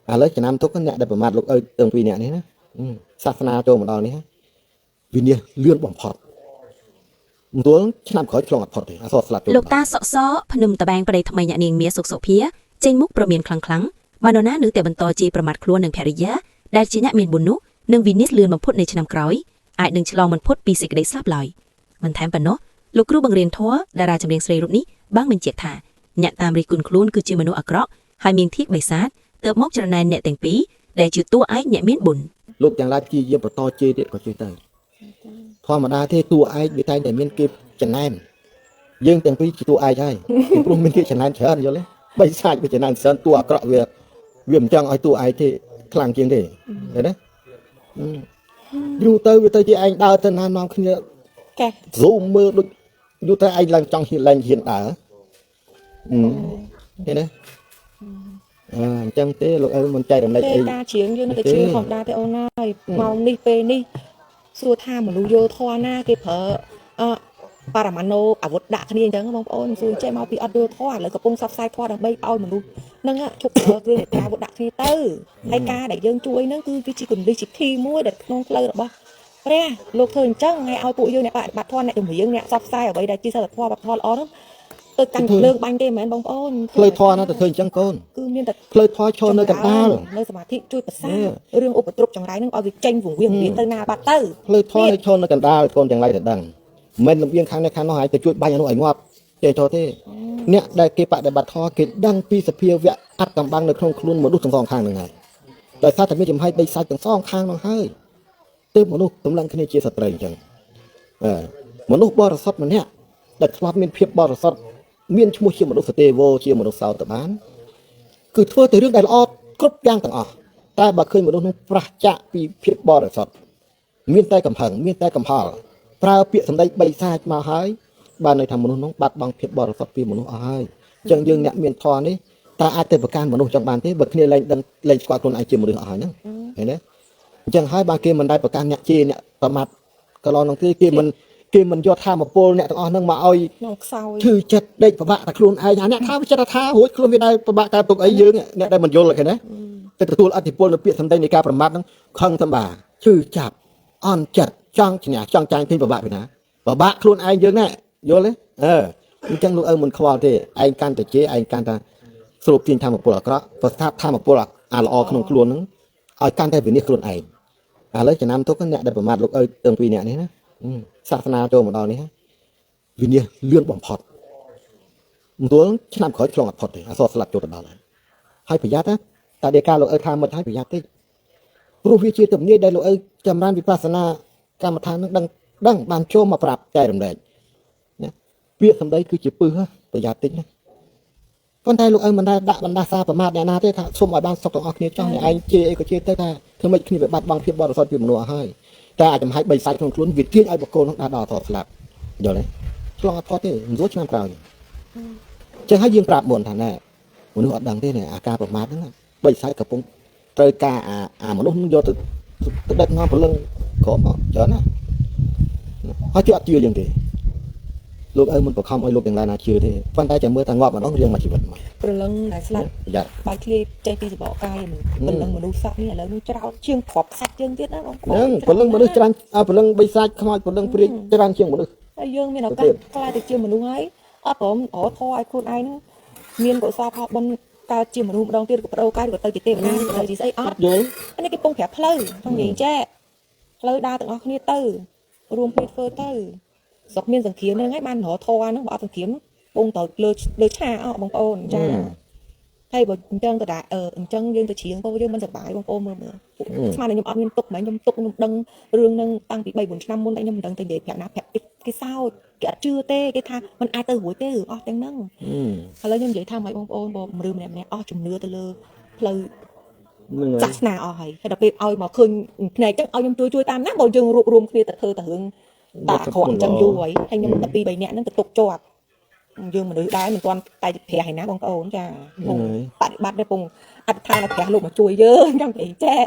lấy cho nam thuốc cái nẹt để bẩm mặt lúc ơi tường vì nẹt này nè sát na cho một đòn này vì nè lươn bỏng phọtตัวฉันนำขอให้ลองอัดพอดเลยสอดสลัด លោកតាសក់សភ្នំតបាងប្តីថ្មីអ្នកនាងមាសសុកសុភាចេញមុខប្រមានខ្លាំងបាននរណានៅតែបន្តជាប្រមាថខ្លួននឹងភរិយាដែលជាអ្នកមានបុណ្យនោះនឹងវិនិច្ឆ័យលឿនបំផុតនៅឆ្នាំក្រោយអាចនឹងឆ្លងមិនផុតពីសេចក្តីស្លាប់ឡើយមិនថែមប៉ុណ្ណោះលោកគ្រូបង្រៀនធម៌តារាចម្រៀងស្រីរូបនេះបានបញ្ជាក់ថាអ្នកតាមរិះគន់ខ្លួនគឺជាមនុស្សអាក្រក់ហើយមានធៀបបិសាចទើបមកច្រណែនអ្នកទាំងពីរដែលជាតួឯកអ្នកមានបុណ្យលោកទាំងឡាយជាយាមបន្តជេរទៀតក៏ជេរទៅធម្មតាទេតួឯកវាតែតែមានគេចំណែនយើងទាំងពីរជាតួឯកហើយព្រោះមានគេចំណែនច្រើនយល់ទេបិសាចវាចំណែនច្រើនតួអាក្រក់វាមិនចង់ឲ្យតួឯកទេខ្លាំងជាងទេឃើញទេយូរទៅវាទៅជាឯងដើរទៅណានាំគ្នាកែស៊ូមមើលដូចយូរទៅឯងឡើងចង់ហ៊ានដើរឃើញទេអញ្ចឹងទេលោកអើមិនចែករំលែកអីការជ្រៀងយើងនៅតែជ្រៀងធម្មតាទេអូនហើយម៉ោងនេះពេលនេះសួរថាមនុស្សយោធរណាគេប្រើបារម៉ាណូអាវុធដាក់គ្នាអញ្ចឹងបងប្អូនសួរចេះមកពីអត់យោធរឥឡូវកំពុងសបផ្សាយធរដើម្បីឲ្យមនុស្សហ្នឹងជប់ប្រើគ្រឿងអាវុធដាក់គ្នាទៅហើយការដែលយើងជួយហ្នឹងគឺវាជាគន្លឹះជាធីមួយដែលក្នុងផ្លូវរបស់ព្រះលោកធ្វើអញ្ចឹងឲ្យពួកយើងអ្នកបដិបត្តិធម៌អ្នកចម្រៀងអ្នកសបផ្សាយអ្វីដែលជាសិលធម៌បត្តិធម៌ល្អហ្នឹងទៅកាន់លើកបាញ់ទេមែនបងប្អូនផ្លូវធម៌ណាទៅធ្វើអញ្ចឹងកូនគឺមានតែផ្លូវធម៌ឈរនៅកណ្ដាលនៅសមាធិជួយប្រសារឿងឧបទ្រពចង្រៃហ្នឹងឲ្យវាចេញវង្វេងទៅណាបាត់ទៅផ្លូវធម៌នៅឈរនៅកណ្ដាលកូនទាំងឡាយទៅដឹងមិនលំអៀងខាងនេះខាងនោះហើយទៅជួយបាញ់អនុឲ្យងាប់ចេះចូលទេអ្នកដែលគេបដិបត្តិធម៌គេដឹងពីសភាវៈអត្តកំបាំងនៅក្នុងខ្លួនមនុស្សទាំងសងខាងហ្នឹងហើយដោយសារតែមានចំហាយដីសាច់ទាំងសងខាងនោះហើយទើបមនុស្សទំលឹងគ្នាជាសត្រូវអញ្ចឹងមនុស្សបរិសុទ្ធម្នាក់ដែលធ្លាប់មានភាពបរិសុទ្ធមានឈ្មោះជាមនុស្សទេវជាមនុស្សសោតបានគឺធ្វើតែរឿងដែលល្អគ្រប់យ៉ាងទាំងអស់តែបើឃើញមនុស្សនោះប្រះចាកពីភាពបរិសុទ្ធមានតែកំហឹងមានតែកំហល់ប្រើពាក្យសម្ដីបីសាចមកហើយបានន័យថាមនុស្សនោះបាត់បង់ភាពបរិសុទ្ធពីមនុស្សអស់ហើយអញ្ចឹងយើងអ្នកមានធម៌នេះតើអាចទៅប្រកាន់មនុស្សចង់បានទេបើគ្នាលែងដឹងលែងស្គាល់ខ្លួនឯងជាមនុស្សអស់ហើយហ្នឹងឃើញទេអញ្ចឹងហើយបើគេមិនដែលប្រកាន់អ្នកជាអ្នកប្រមាថកន្លងនោះទេគេមិនយកធម៌ពលអ្នកទាំងអស់ហ្នឹងមកឲ្យឈឺចិត្តដេកពិបាកតែខ្លួនឯងអ្នកថាវាចិត្តថារួចខ្លួនវាដែលពិបាកតែទុកអីយើងអ្នកដែលមិនយល់ឃើញទេទៅទទួលអធិពលនៅពាក្យសម្ដីនៃការប្រមាថហ្នឹងខឹងសម្បាឈឺចាប់អន់ចិត្តចង់ឈ្នះចង់ចាញ់ពេញពិបាកពីណាពិបាកខ្លួនឯងយើងណាយល់ទេអញ្ចឹងលោកឪមិនខ្វល់ទេឯងកាន់តែជេរឯងកាន់តែស្រូបទាញធម៌ពលអាក្រក់ប្រស្ថាបធម៌ពលអាល្អក្នុងខ្លួនហ្នឹងឲ្យកាន់តែវិនិច្ឆ័យខ្លួនឯងឥឡូវចំណាំទុកអ្នកដែលប្រមាថលោកឪទាំងពីរអ្នកនេះណាសាសនាចូលមកដល់នេះវិនិច្ឆ័យលឿនបំផុតទួលឆ្នាំក្រោយឆ្លងអត់ផុតទេអសរស្លាប់ចូលទៅដល់ហើយប្រយ័ត្នណាតែដេកាលោកឪថាមិនឲ្យប្រយ័ត្នទេព្រោះវាជាទំនាយដែលលោកឪចម្រើនវិបស្សនាកម្មដ្ឋាននឹងដឹងបានចូលមកប្រាប់ចែករំលែកណាពាក្យសម្ដីគឺជាពឹសប្រយ័ត្នតិចណាប៉ុន្តែលោកឪមិនដែលដាក់បណ្ដាសាប្រមាថអ្នកណាទេថាសុំឲ្យបានសុខទាំងអស់គ្នាចង់អ្នកឯងជេរអីក៏ជេរទៅថាធ្វើម៉េចគ្នាវាបាត់បង់ភាពបរិសុទ្ធពីមនុស្សអស់ហើយតែអាចចំហាយបីសាច់ក្នុងខ្លួនវាទាញឲ្យបកគោនោះដល់អត់ស្លាប់យល់ទេឆ្លងអត់ផុតទេមិនរួចឆ្នាំក្រោយចឹងហើយយើងប្រាប់មុនថាណែមនុស្សអត់ដឹងទេអាការប្រមាថហ្នឹងបីសាច់កំពុងត្រូវការអាមនុស្សនឹងយកទៅដឹកនាំព្រលឹងក្រមកច្រើនណាហើយគេអត់ជឿយើងទេលោកឪមិនបខំឲ្យលោកទាំងឡាយណាជឿទេប៉ុន្តែចាំមើលថាងាប់ម្ដងរឿងមួយជីវិតមកព្រលឹងដែលស្លាប់បែកធ្លាយចេញពីសបកកាយព្រលឹងមនុស្សសក់នេះឥឡូវនេះច្រោតជាងគ្រាប់សាច់យើងទៀតណាបងប្អូនព្រលឹងមនុស្សច្រើនព្រលឹងបីសាច់ខ្មោចព្រលឹងព្រាយច្រើនជាងមនុស្សហើយយើងមានឱកាសខ្លាយទៅជាមនុស្សហើយអត់ព្រមរកធម៌ឲ្យខ្លួនឯងមានកុសលផលបុណ្យកើតជាមនុស្សម្ដងទៀតក៏បដូរកាយក៏ទៅជាទេវតាទៅជាស្អីអត់យល់នេះគេពងប្រាប់ផ្លូវក្នុងនិយាយចេះផ្លូវដើរទាំងអស់គ្នាទៅរួមគ្នាធ្វើទៅស្រុកមានសង្គ្រាមហ្នឹងហើយបានរកធម៌ហ្នឹងបើអត់សង្គ្រាមពងទៅលើឆាអស់បងប្អូនចាហើយបើអញ្ចឹងក៏ដែរអញ្ចឹងយើងទៅជ្រៀងពោយើងមិនសប្បាយបងប្អូនមើលស្មានតែខ្ញុំអត់មានទុកហ្មងខ្ញុំទុកខ្ញុំដឹងរឿងហ្នឹងតាំងពី3 4ឆ្នាំមុនតែខ្ញុំមិនដឹងទៅនិយាយប្រាប់ណាប្រាប់គេសោតគេអត់ជឿទេគេថាมันអាចទៅរួចទេអស់ទាំងហ្នឹងឥឡូវខ្ញុំនិយាយថាម៉េចបងប្អូនបើមនុស្សម្នាក់អស់ជំនឿទៅលើផ្លូវសាសនាអស់ហើយដល់ពេលឲ្យមកឃើញផ្នែកចឹងឲ្យខ្ញុំជួយតាមណាបើយើងរួបរวมគ្នាទៅធ្វើតែរឿងតាអាក្រក់អញ្ចឹងយូរហើយខ្ញុំតែ2 3នាក់ហ្នឹងទៅទុកជាប់យើងមនុស្សដែរមិនទាន់តែព្រះឯណាបងប្អូនចាបដិបត្តិទេពងអធិដ្ឋានឲ្យព្រះលោកមកជួយយើងចង់និយាយចេះ